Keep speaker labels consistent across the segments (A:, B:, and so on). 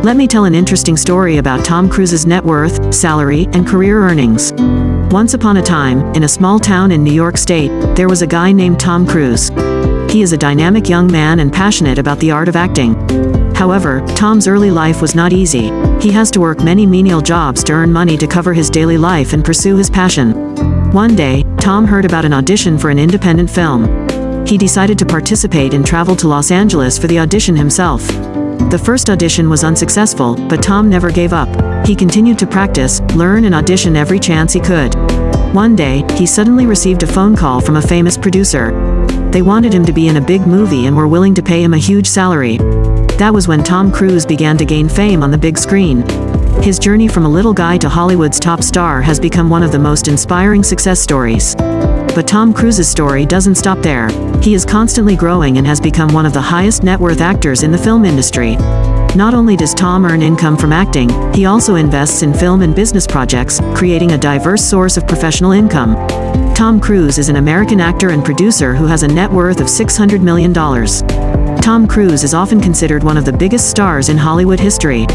A: Let me tell an interesting story about Tom Cruise's net worth, salary, and career earnings. Once upon a time, in a small town in New York State, there was a guy named Tom Cruise. He is a dynamic young man and passionate about the art of acting. However, Tom's early life was not easy. He has to work many menial jobs to earn money to cover his daily life and pursue his passion. One day, Tom heard about an audition for an independent film. He decided to participate and traveled to Los Angeles for the audition himself. The first audition was unsuccessful, but Tom never gave up. He continued to practice, learn, and audition every chance he could. One day, he suddenly received a phone call from a famous producer. They wanted him to be in a big movie and were willing to pay him a huge salary. That was when Tom Cruise began to gain fame on the big screen. His journey from a little guy to Hollywood's top star has become one of the most inspiring success stories. But Tom Cruise's story doesn't stop there. He is constantly growing and has become one of the highest net worth actors in the film industry. Not only does Tom earn income from acting, he also invests in film and business projects, creating a diverse source of professional income. Tom Cruise is an American actor and producer who has a net worth of $600 million. Tom Cruise is often considered one of the biggest stars in Hollywood history.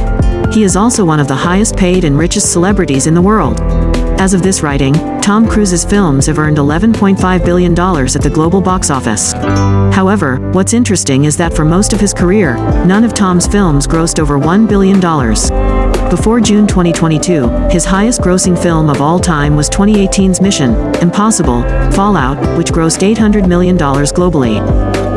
A: He is also one of the highest paid and richest celebrities in the world. As of this writing, Tom Cruise's films have earned $11.5 billion at the global box office. However, what's interesting is that for most of his career, none of Tom's films grossed over $1 billion. Before June 2022, his highest-grossing film of all time was 2018's Mission: Impossible – Fallout, which grossed $800 million globally.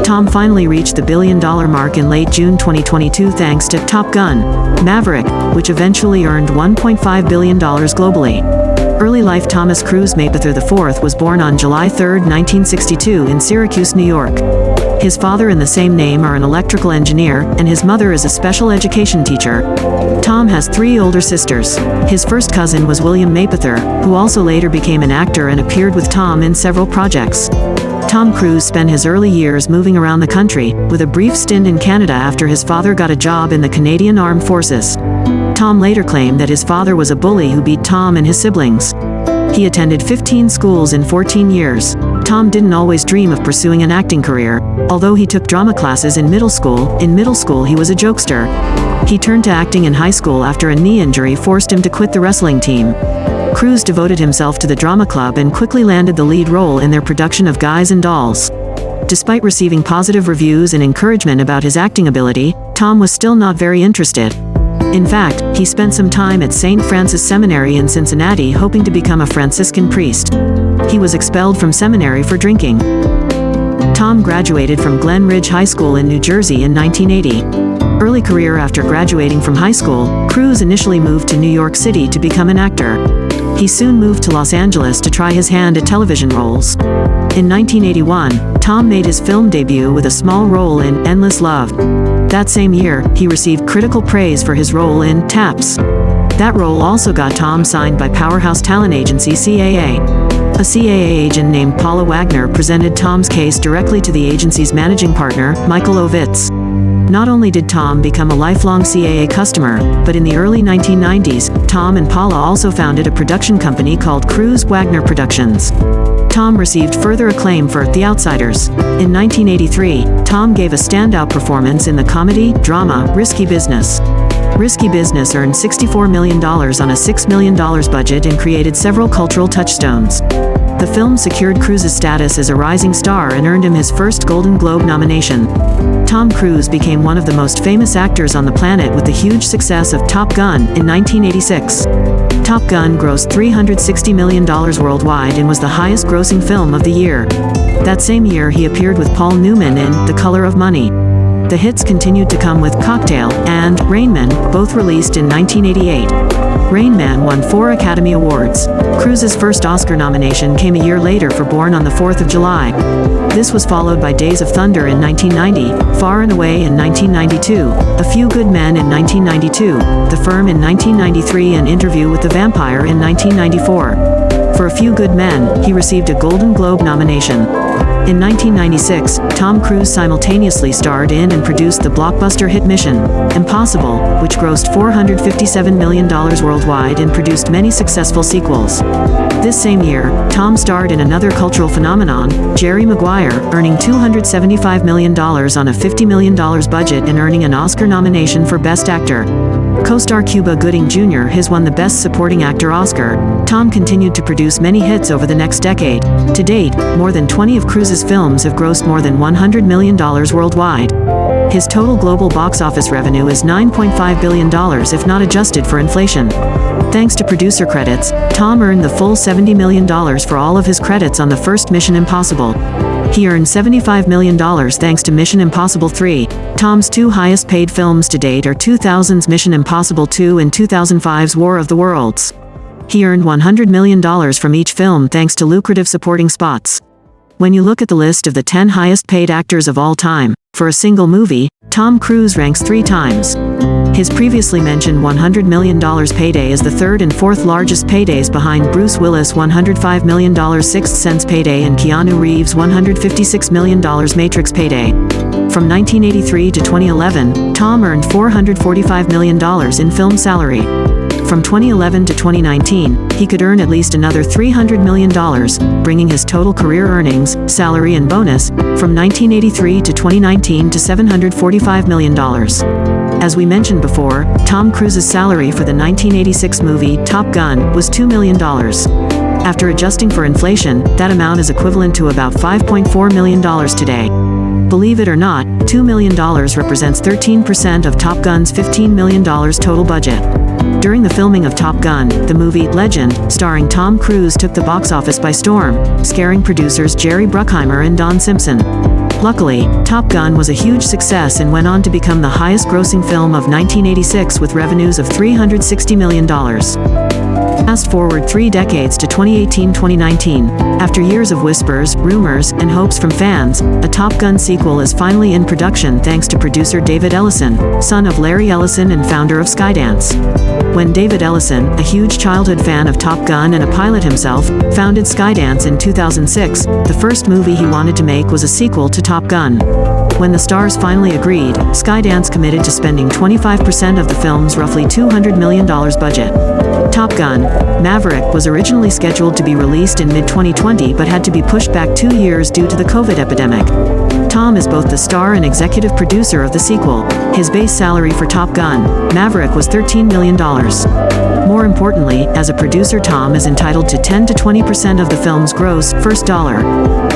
A: Tom finally reached the billion-dollar mark in late June 2022 thanks to Top Gun: Maverick, which eventually earned $1.5 billion globally. Early life Thomas Cruise Mapother IV was born on July 3, 1962 in Syracuse, New York. His father and the same name are an electrical engineer, and his mother is a special education teacher. Tom has 3 older sisters. His first cousin was William Mapother, who also later became an actor and appeared with Tom in several projects. Tom Cruise spent his early years moving around the country, with a brief stint in Canada after his father got a job in the Canadian Armed Forces. Tom later claimed that his father was a bully who beat Tom and his siblings. He attended 15 schools in 14 years. Tom didn't always dream of pursuing an acting career. Although he took drama classes in middle school he was a jokester. He turned to acting in high school after a knee injury forced him to quit the wrestling team. Cruise devoted himself to the drama club and quickly landed the lead role in their production of Guys and Dolls. Despite receiving positive reviews and encouragement about his acting ability, Tom was still not very interested. In fact, he spent some time at St. Francis Seminary in Cincinnati hoping to become a Franciscan priest. He was expelled from seminary for drinking. Tom graduated from Glen Ridge High School in New Jersey in 1980. Early career after graduating from high school, Cruise initially moved to New York City to become an actor. He soon moved to Los Angeles to try his hand at television roles. In 1981, Tom made his film debut with a small role in Endless Love. That same year, he received critical praise for his role in Taps. That role also got Tom signed by powerhouse talent agency CAA. A CAA agent named Paula Wagner presented Tom's case directly to the agency's managing partner, Michael Ovitz. Not only did Tom become a lifelong CAA customer, but in the early 1990s, Tom and Paula also founded a production company called Cruise Wagner Productions. Tom received further acclaim for The Outsiders. In 1983, Tom gave a standout performance in the comedy, drama, Risky Business. Risky Business earned $64 million on a $6 million budget and created several cultural touchstones. The film secured Cruise's status as a rising star and earned him his first Golden Globe nomination. Tom Cruise became one of the most famous actors on the planet with the huge success of Top Gun in 1986. Top Gun grossed $360 million worldwide and was the highest-grossing film of the year. That same year he appeared with Paul Newman in The Color of Money. The hits continued to come with Cocktail and Rain Man, both released in 1988. Rain Man won 4 Academy Awards. Cruise's first Oscar nomination came a year later for Born on the 4th of July. This was followed by Days of Thunder in 1990, Far and Away in 1992, A Few Good Men in 1992, The Firm in 1993 and Interview with the Vampire in 1994. For A Few Good Men, he received a Golden Globe nomination. In 1996, Tom Cruise simultaneously starred in and produced the blockbuster hit Mission: Impossible, which grossed $457 million worldwide and produced many successful sequels. This same year, Tom starred in another cultural phenomenon, Jerry Maguire, earning $275 million on a $50 million budget and earning an Oscar nomination for Best Actor. Co-star Cuba Gooding Jr. has won the Best Supporting Actor Oscar. Tom continued to produce many hits over the next decade. To date, more than 20 of Cruise's films have grossed more than $100 million worldwide. His total global box office revenue is $9.5 billion if not adjusted for inflation. Thanks to producer credits, Tom earned the full $70 million for all of his credits on the first Mission Impossible. He earned $75 million thanks to Mission Impossible 3. Tom's two highest-paid films to date are 2000's Mission Impossible 2 and 2005's War of the Worlds. He earned $100 million from each film thanks to lucrative supporting spots. When you look at the list of the 10 highest-paid actors of all time, for a single movie, Tom Cruise ranks 3 times. His previously mentioned $100 million payday is the third and fourth largest paydays behind Bruce Willis' $105 million Sixth Sense payday and Keanu Reeves' $156 million Matrix payday. From 1983 to 2011, Tom earned $445 million in film salary. From 2011 to 2019, he could earn at least another $300 million, bringing his total career earnings, salary and bonus, from 1983 to 2019 to $745 million. As we mentioned before, Tom Cruise's salary for the 1986 movie Top Gun was $2 million. After adjusting for inflation, that amount is equivalent to about $5.4 million today. Believe it or not, $2 million represents 13% of Top Gun's $15 million total budget. During the filming of Top Gun, the movie Legend, starring Tom Cruise, took the box office by storm, scaring producers Jerry Bruckheimer and Don Simpson. Luckily, Top Gun was a huge success and went on to become the highest-grossing film of 1986 with revenues of $360 million. Fast forward 3 decades to 2018-2019. After years of whispers, rumors, and hopes from fans, a Top Gun sequel is finally in production thanks to producer David Ellison, son of Larry Ellison and founder of Skydance. When David Ellison, a huge childhood fan of Top Gun and a pilot himself, founded Skydance in 2006, the first movie he wanted to make was a sequel to Top Gun. When the stars finally agreed, Skydance committed to spending 25% of the film's roughly $200 million budget. Top Gun: Maverick was originally scheduled to be released in mid-2020 but had to be pushed back 2 years due to the COVID epidemic. Tom is both the star and executive producer of the sequel. His base salary for Top Gun: Maverick was $13 million. More importantly, as a producer, Tom is entitled to 10 to 20% of the film's gross first dollar.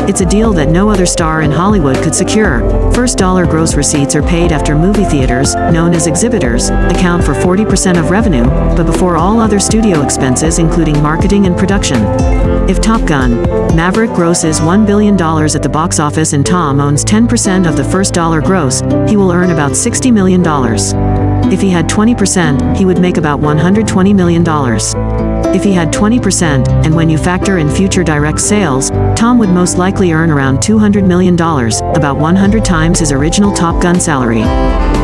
A: It's a deal that no other star in Hollywood could secure. First dollar gross receipts are paid after movie theaters, known as exhibitors, account for 40% of revenue, but before all other studio expenses including marketing and production. If Top Gun: Maverick grosses $1 billion at the box office and Tom owns 10% of the first dollar gross, he will earn about $60 million. If he had 20%, he would make about $120 million. If he had 20%, and when you factor in future direct sales, Tom would most likely earn around $200 million, about 100 times his original Top Gun salary.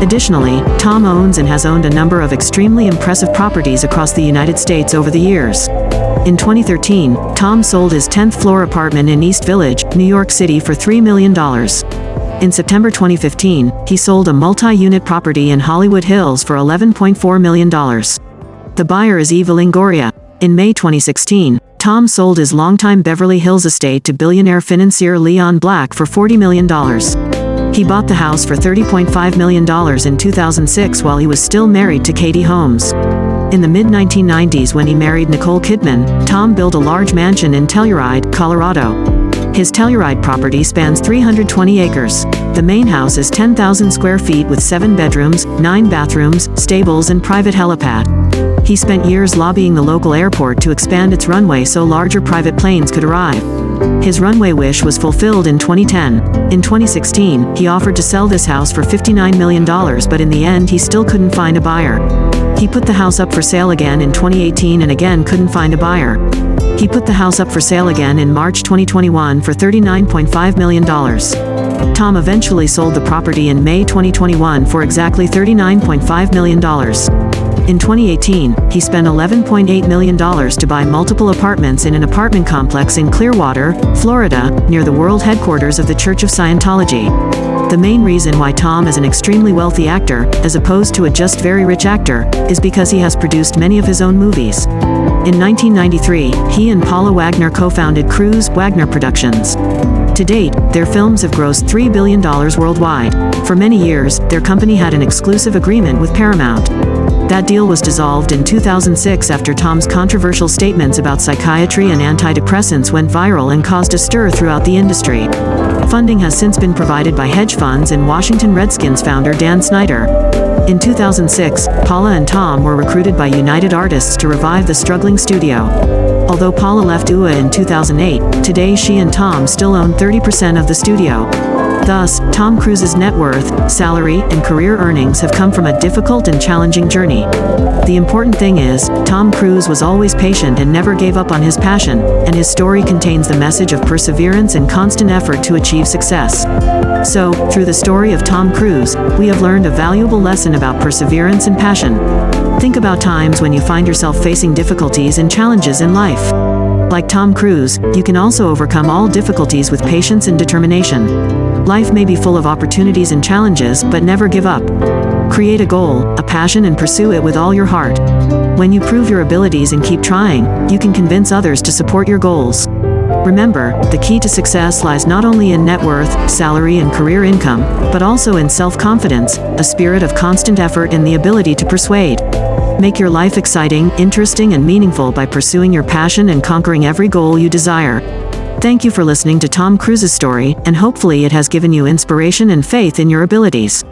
A: Additionally, Tom owns and has owned a number of extremely impressive properties across the United States over the years. In 2013, Tom sold his 10th floor apartment in East Village, New York City for $3 million. In September 2015, he sold a multi-unit property in Hollywood Hills for $11.4 million. The buyer is Eva Longoria. In May 2016, Tom sold his longtime Beverly Hills estate to billionaire financier Leon Black for $40 million. He bought the house for $30.5 million in 2006 while he was still married to Katie Holmes. In the mid-1990s, when he married Nicole Kidman, Tom built a large mansion in Telluride, Colorado. His Telluride property spans 320 acres. The main house is 10,000 square feet with 7 bedrooms, 9 bathrooms, stables and private helipad. He spent years lobbying the local airport to expand its runway so larger private planes could arrive. His runway wish was fulfilled in 2010. In 2016, he offered to sell this house for $59 million, but in the end he still couldn't find a buyer. He put the house up for sale again in 2018 and again couldn't find a buyer. He put the house up for sale again in March 2021 for $39.5 million. Tom eventually sold the property in May 2021 for exactly $39.5 million. In 2018, he spent $11.8 million to buy multiple apartments in an apartment complex in Clearwater, Florida, near the world headquarters of the Church of Scientology. The main reason why Tom is an extremely wealthy actor, as opposed to a just very rich actor, is because he has produced many of his own movies. In 1993, he and Paula Wagner co-founded Cruise Wagner Productions. To date, their films have grossed $3 billion worldwide. For many years, their company had an exclusive agreement with Paramount. That deal was dissolved in 2006 after Tom's controversial statements about psychiatry and antidepressants went viral and caused a stir throughout the industry. Funding has since been provided by hedge funds and Washington Redskins founder Dan Snyder. In 2006, Paula and Tom were recruited by United Artists to revive the struggling studio. Although Paula left UA in 2008, today she and Tom still own 30% of the studio. Thus, Tom Cruise's net worth, salary, and career earnings have come from a difficult and challenging journey. The important thing is, Tom Cruise was always patient and never gave up on his passion, and his story contains the message of perseverance and constant effort to achieve success. So, through the story of Tom Cruise, we have learned a valuable lesson about perseverance and passion. Think about times when you find yourself facing difficulties and challenges in life. Like Tom Cruise, you can also overcome all difficulties with patience and determination. Life may be full of opportunities and challenges, but never give up. Create a goal, a passion, and pursue it with all your heart. When you prove your abilities and keep trying, you can convince others to support your goals. Remember, the key to success lies not only in net worth, salary, and career income, but also in self-confidence, a spirit of constant effort, and the ability to persuade. Make your life exciting, interesting, and meaningful by pursuing your passion and conquering every goal you desire. Thank you for listening to Tom Cruise's story, and hopefully it has given you inspiration and faith in your abilities.